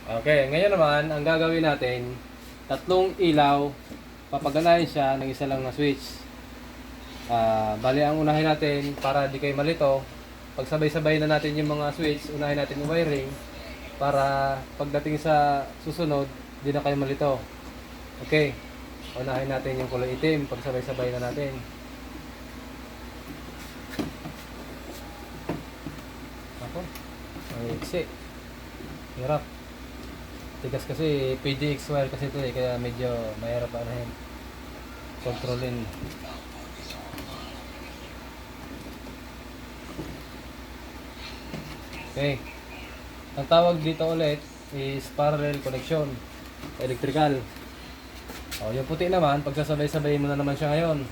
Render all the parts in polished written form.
Okay, ngayon naman, ang gagawin natin, tatlong ilaw, papaganahin siya ng isa lang na switch. Bali, ang unahin natin, para di kayo malito, pagsabay-sabay na natin yung mga switch, unahin natin yung wiring, para pagdating sa susunod, di na kayo malito. Okay, unahin natin yung kulay itim, pagsabay-sabay na natin. Ako, ang iksi. Hirap. Tigas kasi, PDX wire kasi ito kaya medyo mahirap anahin. Kontrolin. Okay. Ang tawag dito ulit is parallel connection. Electrical. Yung puti naman, pagsasabay-sabay mo na naman siya ngayon.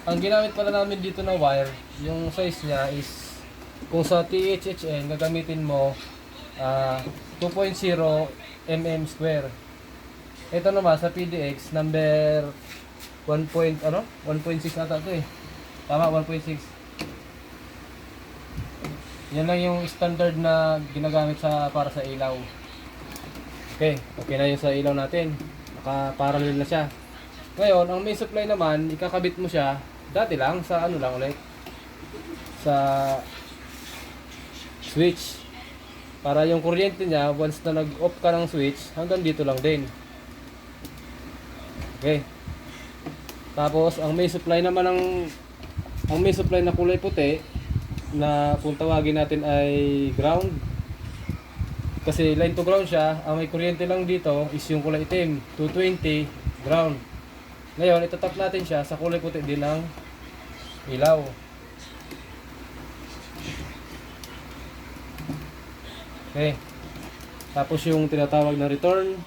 Ang ginamit pala namin dito na wire, yung size niya is kung sa THHN gagamitin mo 2.0 mm square. Ito naman sa PDX number 1.6 ata ito eh. Tama, 1.6. Yan lang yung standard na ginagamit para sa ilaw. Okay na yung sa ilaw natin. Naka-parallel na siya. Ngayon, ang main supply naman, ikakabit mo siya dati lang sa ano lang ulit. Sa switch. Para yung kuryente niya, once na nag-off ka ng switch, hanggang dito lang din. Okay. Tapos, ang main supply naman ang main supply na kulay puti, na kung tawagin natin ay ground. Kasi line to ground siya, ang may kuryente lang dito is yung kulay itim, 220 ground. Ngayon, itatap natin siya sa kulay puti din ng ilaw. Okay. Tapos yung tinatawag na return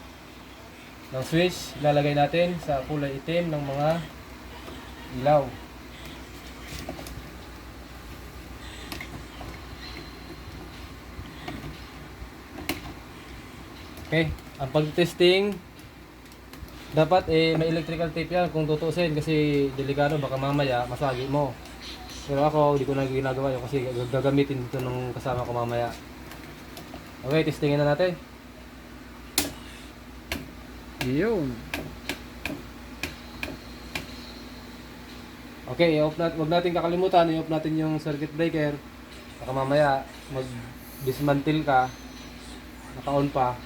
ng switch, ilalagay natin sa kulay itim ng mga ilaw. Okay. Ang pag-testing, dapat may electrical tape yan kung tutusin kasi delikado baka mamaya masagi mo. Pero ako, hindi ko na ginagawa yun kasi gagamitin ito nung kasama ko mamaya. Okay, testingin na natin. Yun. Okay, wag natin kakalimutan, i-off natin yung circuit breaker. Baka mamaya mag-dismantle ka, naka-on pa.